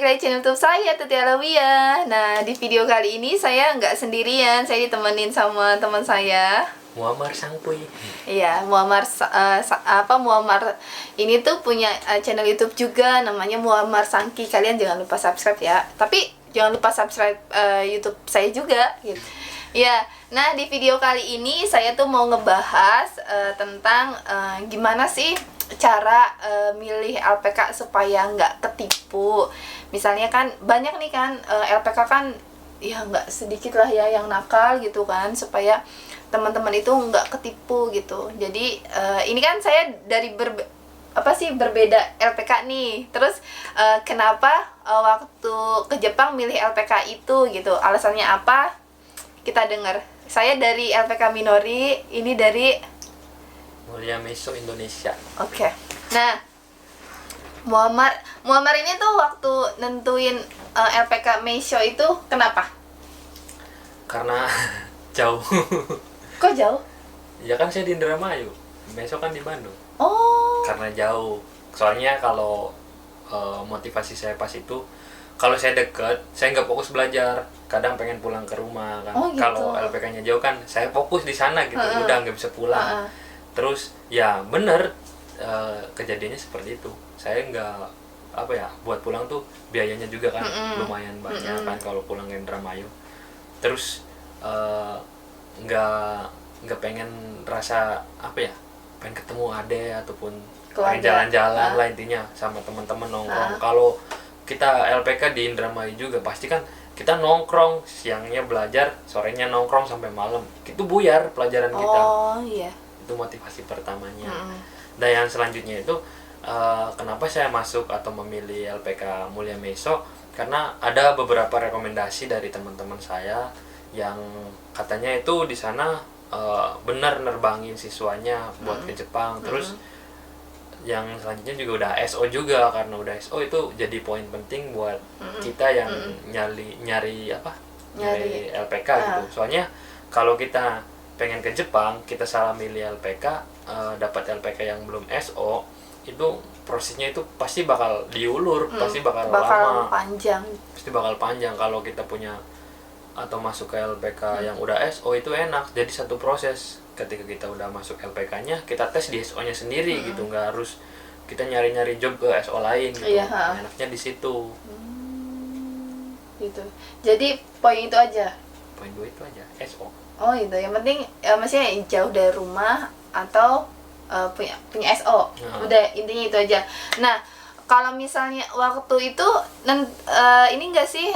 balik lagi channel YouTube saya, Tuti Alawiyah. Nah, di video kali ini saya nggak sendirian, saya ditemenin sama teman saya Muammar Sangpuy. Iya, Muammar ini tuh punya channel YouTube juga, namanya Muammar Sangki. Kalian jangan lupa subscribe ya. Tapi jangan lupa subscribe YouTube saya juga gitu. Ya, nah di video kali ini saya tuh mau ngebahas tentang gimana sih cara milih LPK supaya nggak ketipu. Misalnya kan banyak nih kan LPK kan ya nggak sedikit lah ya yang nakal gitu kan, supaya teman-teman itu nggak ketipu gitu. Jadi ini kan saya dari berbeda LPK nih. Terus kenapa waktu ke Jepang milih LPK itu gitu? Alasannya apa? Kita dengar. Saya dari LPK Minori, ini dari Mulia Meso Indonesia. Oke. Nah, Muammar ini tuh waktu nentuin LPK Meso itu kenapa? Karena jauh. Kok jauh? Ya kan saya di Indramayu, Meso kan di Bandung. Oh. Karena jauh. Soalnya kalau motivasi saya pas itu, kalau saya deket, saya nggak fokus belajar. Kadang pengen pulang ke rumah kan. Oh, gitu. Kalau LPK-nya jauh kan, saya fokus di sana gitu. Udah nggak bisa pulang. Terus ya bener, kejadiannya seperti itu. Saya nggak buat pulang tuh biayanya juga kan lumayan banyak kan kalau pulang ke Indramayu. Terus nggak pengen rasa pengen ketemu ade ataupun pengen jalan-jalan lah intinya sama teman-teman nongkrong. Kalau kita LPK di Indramayu juga pasti kan kita nongkrong, siangnya belajar, sorenya nongkrong sampai malam. Itu buyar pelajaran kita. Oh iya. Itu motivasi pertamanya. Dan yang selanjutnya itu kenapa saya masuk atau memilih LPK Mulia Meso, karena ada beberapa rekomendasi dari teman-teman saya yang katanya itu di sana benar nerbangin siswanya buat ke Jepang. Terus yang selanjutnya juga udah SO juga, karena udah SO itu jadi poin penting buat kita yang nyari LPK gitu. Soalnya kalau kita pengen ke Jepang, kita salah milih LPK, dapat LPK yang belum SO, itu prosesnya itu pasti bakal diulur, pasti bakal lama, panjang. pasti bakal panjang. Kalau kita punya atau masuk ke LPK yang udah SO itu enak, jadi satu proses. Ketika kita udah masuk LPK-nya, kita tes di SO-nya sendiri gitu, nggak harus kita nyari-nyari job ke SO lain gitu. Enaknya di situ. Gitu. Jadi poin itu aja. Poin 2 itu aja, SO. Oh gitu. Yang penting maksudnya jauh dari rumah atau punya SO. Udah, intinya itu aja. Nah, kalau misalnya waktu itu ini enggak sih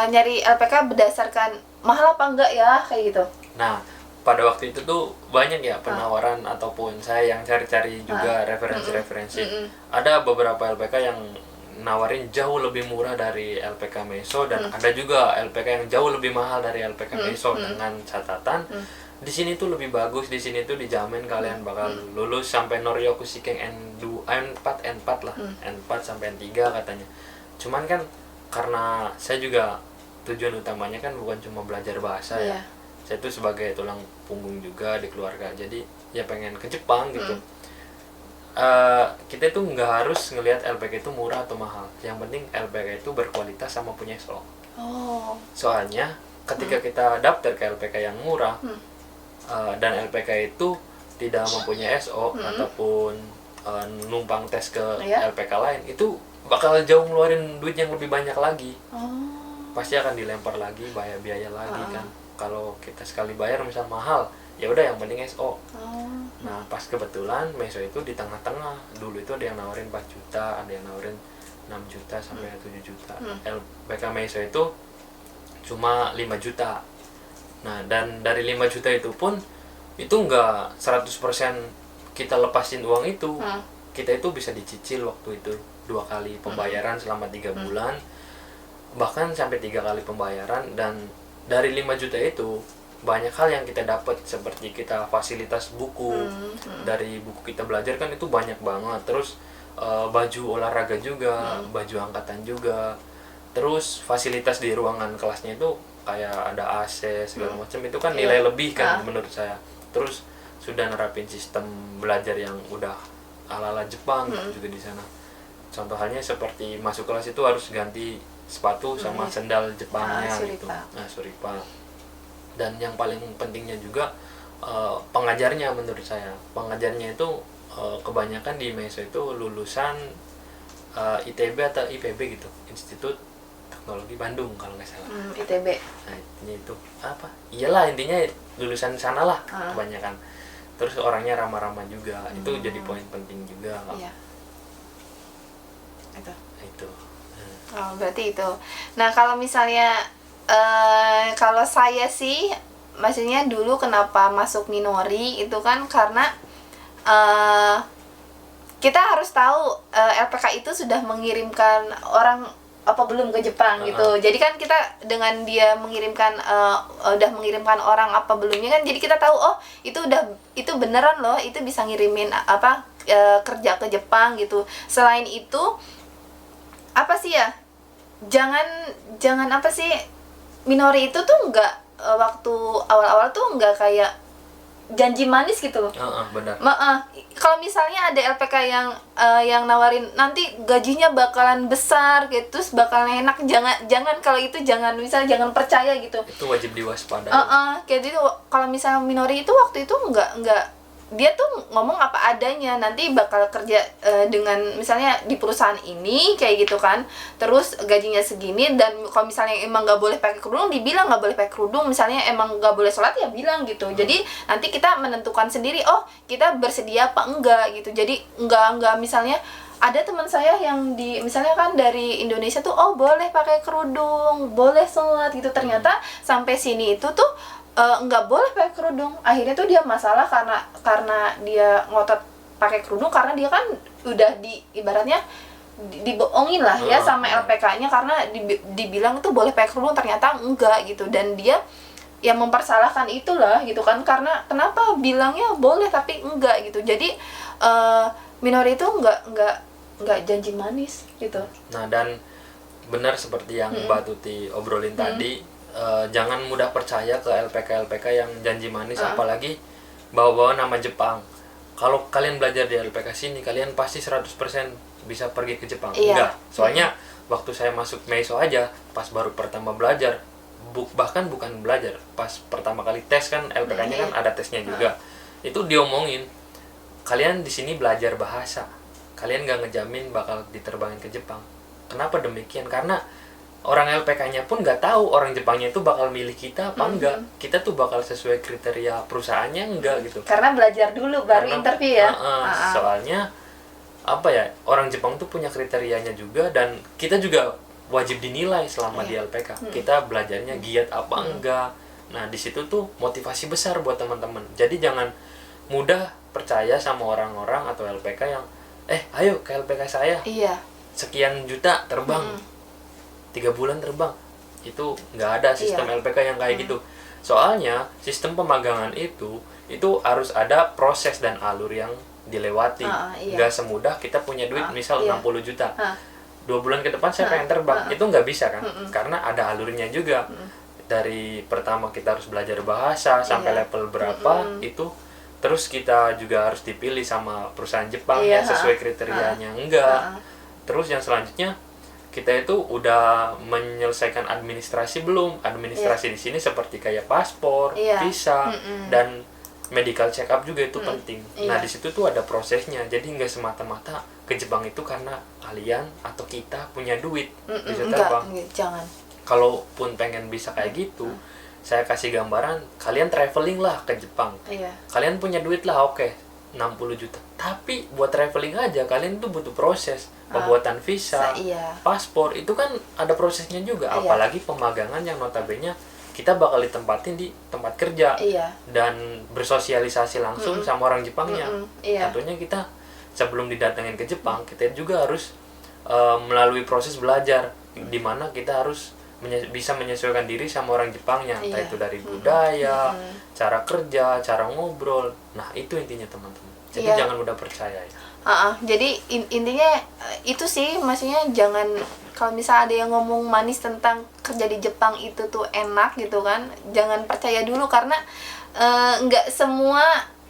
nyari LPK berdasarkan mahal apa enggak ya kayak gitu? Nah, pada waktu itu tuh banyak ya penawaran ataupun saya yang cari-cari juga referensi-referensi. Ada beberapa LPK yang nawarin jauh lebih murah dari LPK Meso, dan ada juga LPK yang jauh lebih mahal dari LPK Meso, dengan catatan di sini tuh lebih bagus, di sini tuh dijamin kalian bakal lulus sampai Noryoku Shiken N4 lah, N4 sampai N3 katanya. Cuman kan karena saya juga tujuan utamanya kan bukan cuma belajar bahasa ya. Saya tuh sebagai tulang punggung juga di keluarga, jadi ya pengen ke Jepang gitu. Kita tuh nggak harus ngelihat LPK itu murah atau mahal, yang penting LPK itu berkualitas sama punya SO. Soalnya ketika kita daftar ke LPK yang murah dan LPK itu tidak mempunyai SO ataupun numpang tes ke LPK lain, itu bakal jauh ngeluarin duit yang lebih banyak lagi. Pasti akan dilempar lagi biaya lagi kan. Kalau kita sekali bayar misal mahal, ya udah yang penting SO. Nah, pas kebetulan Meso itu di tengah-tengah. Dulu itu ada yang nawarin 4 juta, ada yang nawarin 6 juta sampai 7 juta. LPK Meso itu cuma 5 juta. Nah, dan dari 5 juta itu pun itu enggak 100% kita lepasin uang itu. Kita itu bisa dicicil waktu itu 2 kali pembayaran selama 3 bulan. Bahkan sampai 3 kali pembayaran. Dan dari 5 juta itu banyak hal yang kita dapat, seperti kita fasilitas buku. Dari buku kita belajar kan itu banyak banget. Terus baju olahraga juga, baju angkatan juga. Terus fasilitas di ruangan kelasnya itu kayak ada AC segala macam, itu kan nilai lebih kan menurut saya. Terus sudah nerapin sistem belajar yang udah ala-ala Jepang gitu juga di sana. Contoh halnya seperti masuk kelas itu harus ganti sepatu sama sendal Jepangnya gitu. Suripa. Nah, Suripa. Dan yang paling pentingnya juga pengajarnya menurut saya. Pengajarnya itu kebanyakan di Meiso itu lulusan ITB atau IPB gitu, Institut Teknologi Bandung kalau nggak salah. ITB. Nah, intinya itu apa? Iyalah, intinya lulusan sana lah kebanyakan. Terus orangnya ramah-ramah juga. Itu jadi poin penting juga. Iya. Itu. Oh, berarti itu. Nah, kalau misalnya kalau saya sih, maksudnya dulu kenapa masuk Minori itu kan karena kita harus tahu LPK itu sudah mengirimkan orang apa belum ke Jepang gitu. Jadi kan kita dengan dia mengirimkan udah mengirimkan orang apa belumnya kan, jadi kita tahu oh itu beneran loh, itu bisa ngirimin apa kerja ke Jepang gitu. Selain itu apa sih ya? Jangan apa sih, Minori itu tuh nggak waktu awal-awal tuh nggak kayak janji manis gitu loh. Benar. Kalau misalnya ada LPK yang nawarin nanti gajinya bakalan besar gitu, terus bakalan enak, jangan kalau itu jangan percaya gitu. Itu wajib diwaspadai. Kayak gitu. Kalau misalnya Minori itu waktu itu nggak dia tuh ngomong apa adanya, nanti bakal kerja dengan misalnya di perusahaan ini kayak gitu kan, terus gajinya segini, dan kalau misalnya emang nggak boleh pakai kerudung dibilang nggak boleh pakai kerudung, misalnya emang nggak boleh sholat ya bilang gitu. Jadi nanti kita menentukan sendiri oh kita bersedia apa enggak gitu. Jadi nggak misalnya ada teman saya yang misalnya kan dari Indonesia tuh oh boleh pakai kerudung, boleh sholat gitu, ternyata sampai sini itu tuh nggak boleh pakai kerudung. Akhirnya tuh dia masalah karena dia ngotot pakai kerudung, karena dia kan udah ibaratnya dibohongin lah ya sama LPK-nya, karena dibilang tuh boleh pakai kerudung ternyata enggak gitu, dan dia yang mempersalahkan itulah gitu kan, karena kenapa bilangnya boleh tapi enggak gitu. Jadi Minori itu enggak janji manis gitu. Nah, dan benar seperti yang Mbak Tuti obrolin tadi, jangan mudah percaya ke LPK yang janji manis, apalagi bawa-bawa nama Jepang. Kalau kalian belajar di LPK sini, kalian pasti 100% bisa pergi ke Jepang. Enggak. Soalnya waktu saya masuk Meiso aja, pas baru pertama belajar, bahkan bukan belajar, pas pertama kali tes kan LPK-nya kan ada tesnya juga. Itu diomongin, kalian di sini belajar bahasa, kalian nggak ngejamin bakal diterbangin ke Jepang. Kenapa demikian? Karena orang LPK-nya pun nggak tahu orang Jepangnya itu bakal milih kita apa enggak. Kita tuh bakal sesuai kriteria perusahaannya enggak gitu. Karena belajar dulu baru interview ya. Soalnya apa ya, orang Jepang tuh punya kriterianya juga, dan kita juga wajib dinilai selama di LPK. Kita belajarnya giat apa enggak. Nah, di situ tuh motivasi besar buat teman-teman. Jadi jangan mudah percaya sama orang-orang atau LPK yang ayo ke LPK saya. Sekian juta terbang. 3 bulan terbang. Itu nggak ada sistem LPK yang kayak gitu. Soalnya sistem pemagangan itu harus ada proses dan alur yang dilewati. Nggak semudah kita punya duit misal 60 juta. 2 bulan ke depan saya pengen terbang. Itu nggak bisa kan? Karena ada alurnya juga. Dari pertama kita harus belajar bahasa sampai level berapa itu. Terus kita juga harus dipilih sama perusahaan Jepang yang sesuai kriterianya enggak. Terus yang selanjutnya kita itu udah menyelesaikan administrasi belum? Administrasi di sini seperti kayak paspor, visa, dan medical check up juga itu penting. Nah, di situ tuh ada prosesnya. Jadi nggak semata-mata ke Jepang itu karena kalian atau kita punya duit bisa terbang. Jangan. Kalaupun pengen bisa kayak gitu, saya kasih gambaran, kalian traveling lah ke Jepang. Kalian punya duit lah, oke, 60 juta. Tapi buat traveling aja kalian tuh butuh proses. Pembuatan visa, paspor, itu kan ada prosesnya juga. Apalagi pemagangan yang notabene kita bakal ditempatin di tempat kerja dan bersosialisasi langsung sama orang Jepangnya. Tentunya kita sebelum didatengin ke Jepang, kita juga harus melalui proses belajar, di mana kita harus bisa menyesuaikan diri sama orang Jepangnya, entah itu dari budaya, cara kerja, cara ngobrol. Nah, itu intinya teman-teman. Jadi jangan mudah percaya ya. Jadi intinya itu sih, maksudnya jangan, kalau misalnya ada yang ngomong manis tentang kerja di Jepang itu tuh enak gitu kan, jangan percaya dulu, karena nggak semua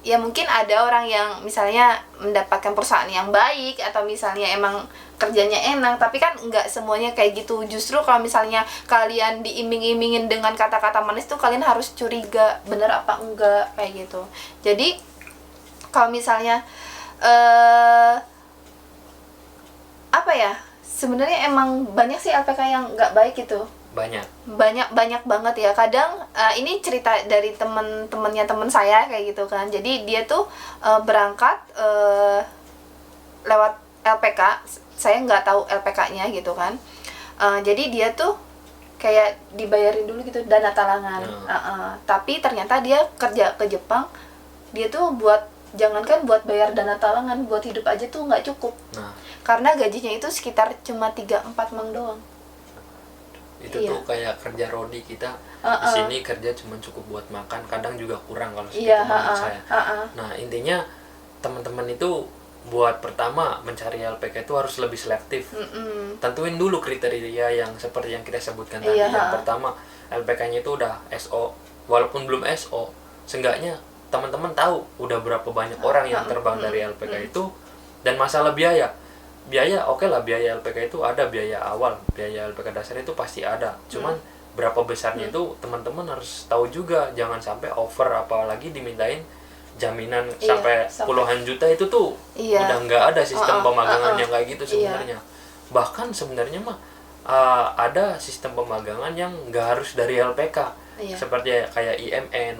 ya mungkin ada orang yang misalnya mendapatkan perusahaan yang baik atau misalnya emang kerjanya enak, tapi kan nggak semuanya kayak gitu. Justru kalau misalnya kalian diiming-imingin dengan kata-kata manis tuh kalian harus curiga bener apa enggak kayak gitu. Jadi kalau misalnya apa ya, sebenarnya emang banyak sih LPK yang nggak baik gitu. banyak banget ya. Kadang ini cerita dari temen-temennya temen saya kayak gitu kan. Jadi dia tuh berangkat lewat LPK. Saya nggak tahu LPK-nya gitu kan. Jadi dia tuh kayak dibayarin dulu gitu dana talangan. Tapi ternyata dia kerja ke Jepang, dia tuh jangankan buat bayar dana talangan, buat hidup aja tuh nggak cukup. Karena gajinya itu sekitar cuma 3-4 mang doang. Itu tuh kayak kerja rodi kita di sini kerja cuma cukup buat makan, kadang juga kurang kalau segitu menurut saya. Nah intinya teman-teman itu buat pertama mencari LPK itu harus lebih selektif. Tentuin dulu kriteria yang seperti yang kita sebutkan tadi. Yang pertama LPK-nya itu udah SO, walaupun belum SO, seenggaknya teman-teman tahu udah berapa banyak orang yang terbang dari LPK itu. Dan masalah biaya oke lah, biaya LPK itu ada, biaya awal, biaya LPK dasar itu pasti ada. Cuman berapa besarnya itu teman-teman harus tahu juga, jangan sampai over, apalagi dimintain jaminan sampai puluhan juta. Itu tuh udah nggak ada sistem pemagangan yang kayak gitu sebenarnya. Bahkan sebenarnya mah ada sistem pemagangan yang nggak harus dari LPK, seperti kayak IMN,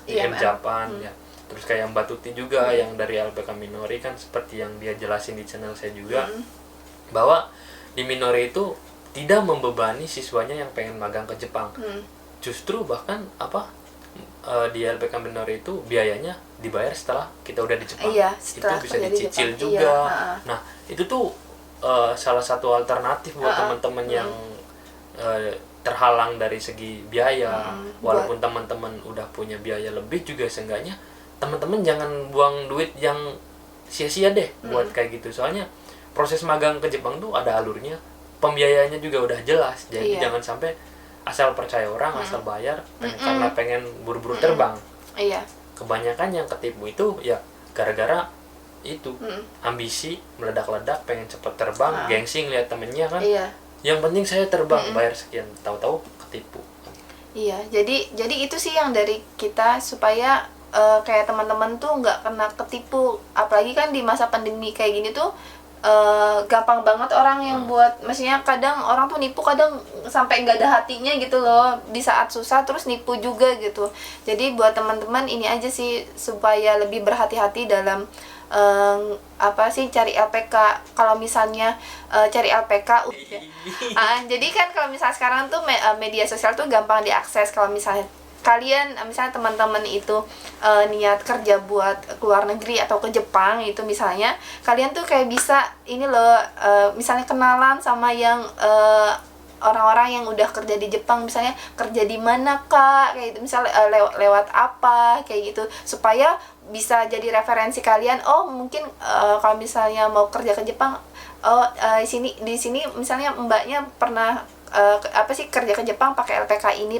IM Japan ya. Terus kayak Mbak Tuti juga yang dari LPK Minori kan, seperti yang dia jelasin di channel saya juga, bahwa di Minori itu tidak membebani siswanya yang pengen magang ke Jepang. Justru bahkan di LPK Minori itu biayanya dibayar setelah kita udah di Jepang. Itu bisa dicicil juga. Nah itu tuh salah satu alternatif buat teman-teman yang terhalang dari segi biaya. Walaupun teman-teman udah punya biaya lebih juga, seenggaknya teman-teman jangan buang duit yang sia-sia deh buat kayak gitu. Soalnya proses magang ke Jepang tuh ada alurnya, pembiayaannya juga udah jelas. Jadi jangan sampai asal percaya orang, asal bayar karena pengen buru-buru terbang. Kebanyakan yang ketipu itu ya gara-gara itu ambisi meledak-ledak, pengen cepet terbang, gengsi ngeliat temennya kan. Yang penting saya terbang, bayar sekian, tahu-tahu ketipu. Jadi itu sih yang dari kita, supaya kayak teman-teman tuh nggak kena ketipu. Apalagi kan di masa pandemi kayak gini tuh gampang banget orang yang buat, maksudnya kadang orang tuh nipu kadang sampai nggak ada hatinya gitu loh, di saat susah terus nipu juga gitu. Jadi buat teman-teman ini aja sih, supaya lebih berhati-hati dalam cari LPK. Kalau misalnya cari LPK jadi kan kalau misalnya sekarang tuh media sosial tuh gampang diakses. Kalau misalnya misalnya teman-teman itu niat kerja buat keluar negeri atau ke Jepang itu, misalnya kalian tuh kayak bisa ini loh, misalnya kenalan sama yang orang-orang yang udah kerja di Jepang, misalnya kerja di mana kak, kayak gitu, misalnya lewat apa kayak gitu, supaya bisa jadi referensi kalian. Oh mungkin kalau misalnya mau kerja ke Jepang, di sini misalnya mbaknya pernah kerja ke Jepang pakai LPK ini.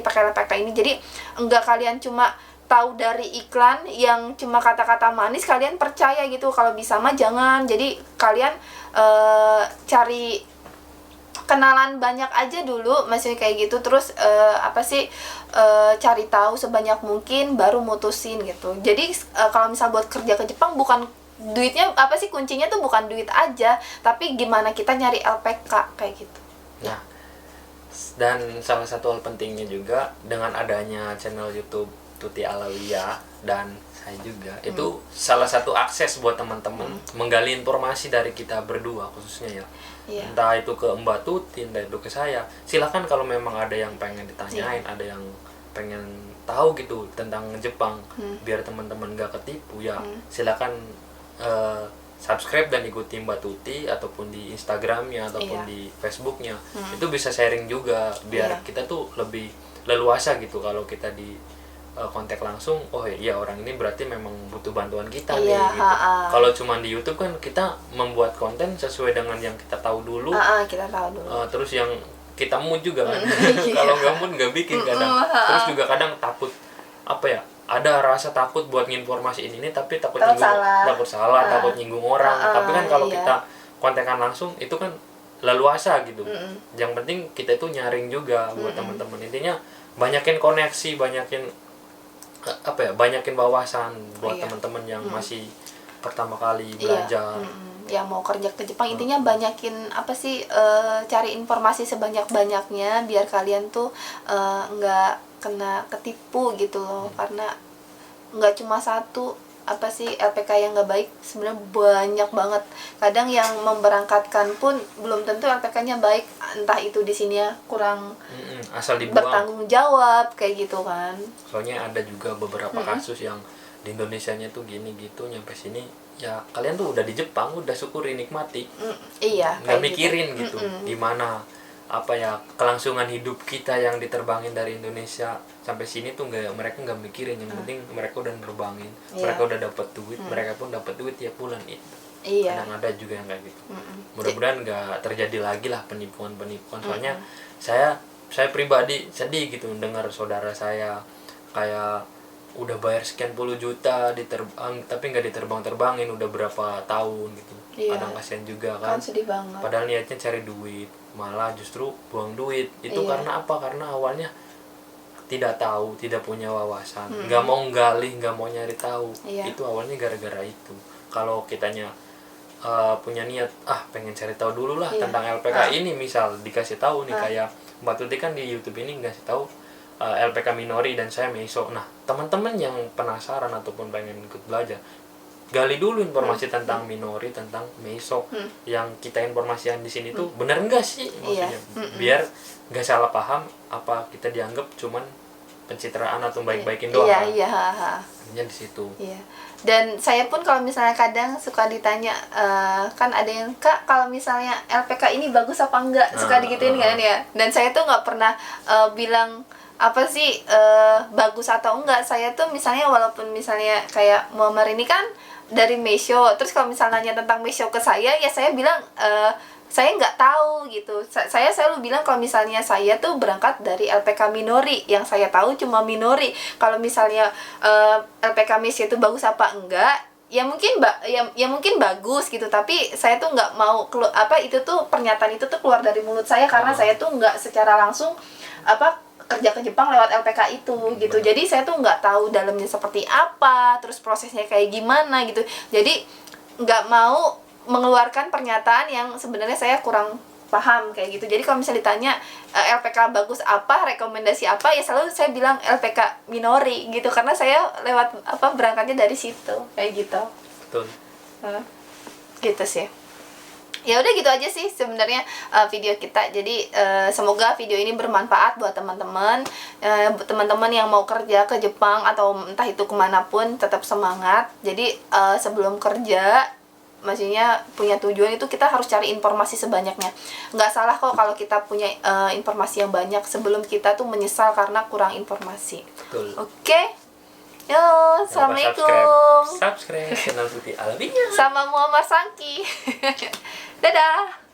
Jadi enggak kalian cuma tahu dari iklan yang cuma kata-kata manis kalian percaya gitu. Kalau bisa mah jangan. Jadi kalian cari kenalan banyak aja dulu, maksudnya kayak gitu. Terus cari tahu sebanyak mungkin baru mutusin gitu. Jadi kalau misal buat kerja ke Jepang, bukan duitnya kuncinya tuh bukan duit aja, tapi gimana kita nyari LPK kayak gitu. Nah, dan salah satu hal pentingnya juga dengan adanya channel YouTube Tuti Alawiyah dan saya juga, itu salah satu akses buat teman-teman menggali informasi dari kita berdua khususnya ya. Entah itu ke Mbak Tuti, entah itu ke saya. Silakan kalau memang ada yang pengen ditanyain, ada yang pengen tahu gitu tentang Jepang, biar teman-teman gak ketipu ya. Silakan subscribe dan ikuti Mbak Tuti ataupun di Instagramnya ataupun di Facebooknya. Itu bisa sharing juga biar kita tuh lebih leluasa gitu kalau kita di kontak langsung. Oh iya, orang ini berarti memang butuh bantuan kita nih gitu. Kalau cuma di YouTube kan kita membuat konten sesuai dengan yang kita tahu dulu. Terus yang kita mood juga kan. Kalau nggak mood nggak bikin kadang. Terus juga kadang takut ada rasa takut buat nginformasiin ini, tapi takut salah, takut nyinggung orang. Tapi kan kalau iya. kita kontekan langsung itu kan leluasa gitu. Yang penting kita itu nyaring juga buat teman-teman. Intinya banyakin koneksi, banyakin banyakin wawasan buat teman-teman yang masih pertama kali belajar. Yang mau kerja ke Jepang, intinya banyakin cari informasi sebanyak-banyaknya biar kalian tuh nggak kena ketipu gitu loh. Karena nggak cuma satu LPK yang nggak baik, sebenarnya banyak banget. Kadang yang memberangkatkan pun belum tentu LPK-nya baik, entah itu di sini ya kurang asal dibuang, bertanggung jawab kayak gitu kan. Soalnya ada juga beberapa kasus yang di Indonesianya tuh gini gitu, nyampe sini ya kalian tuh udah di Jepang, udah syukuri, nikmati, iya, nggak mikirin gitu gimana kelangsungan hidup kita yang diterbangin dari Indonesia sampai sini tuh mereka nggak mikirin. Yang penting mereka udah nerbangin, mereka udah dapat duit, mereka pun dapat duit tiap bulan itu. Kadang ada juga yang kayak gitu. Mudah-mudahan nggak terjadi lagi lah penipuan. Soalnya saya pribadi sedih gitu dengar saudara saya kayak udah bayar sekian puluh juta diterbang tapi nggak diterbangin udah berapa tahun gitu. Kadang kasihan juga kan, sedih banget. Padahal niatnya cari duit, malah justru buang duit. Itu karena apa? Karena awalnya tidak tahu, tidak punya wawasan, nggak mau gali, nggak mau nyari tahu. Itu awalnya gara-gara itu. Kalau kitanya punya niat pengen cari tahu dulu lah tentang LPK ini, misal dikasih tahu nih kayak Mbak Tuti kan di YouTube ini ngasih tahu LPK Minori dan saya Meiso. Nah, teman-teman yang penasaran ataupun pengen ikut belajar, gali dulu informasi tentang Minori, tentang Meiso. Yang kita informasikan di sini tuh benar enggak sih maksudnya? Biar nggak salah paham apa kita dianggap cuman pencitraan atau baik-baikin doang. Intinya di situ. Dan saya pun kalau misalnya kadang suka ditanya, kan ada yang Kak kalau misalnya LPK ini bagus apa enggak, suka digituin kan ya. Dan saya tuh nggak pernah bilang bagus atau enggak. Saya tuh misalnya walaupun misalnya kayak Muammar ini kan dari Meisho, terus kalau misalnya nanya tentang Meisho ke saya, ya saya bilang saya nggak tahu gitu. Saya selalu bilang kalau misalnya saya tuh berangkat dari LPK Minori, yang saya tahu cuma Minori. Kalau misalnya LPK Meisho itu bagus apa enggak, ya mungkin bagus gitu, tapi saya tuh nggak mau itu tuh pernyataan itu tuh keluar dari mulut saya karena saya tuh nggak secara langsung kerja ke Jepang lewat LPK itu gitu. Jadi saya tuh nggak tahu dalamnya seperti apa, terus prosesnya kayak gimana gitu. Jadi nggak mau mengeluarkan pernyataan yang sebenarnya saya kurang paham kayak gitu. Jadi kalau misalnya ditanya LPK bagus apa, rekomendasi apa, ya selalu saya bilang LPK Minori gitu, karena saya lewat berangkatnya dari situ kayak gitu. Betul. Gitu sih. Ya udah gitu aja sih sebenarnya video kita. Jadi semoga video ini bermanfaat buat teman-teman. Teman-teman yang mau kerja ke Jepang atau entah itu kemanapun, tetap semangat. Jadi sebelum kerja, maksudnya punya tujuan itu kita harus cari informasi sebanyaknya. Nggak salah kok kalau kita punya informasi yang banyak sebelum kita tuh menyesal karena kurang informasi. Betul. Oke. Yo, assalamualaikum. Subscribe channel Tuti Alaminya sama Muammar Sangki. Dadah.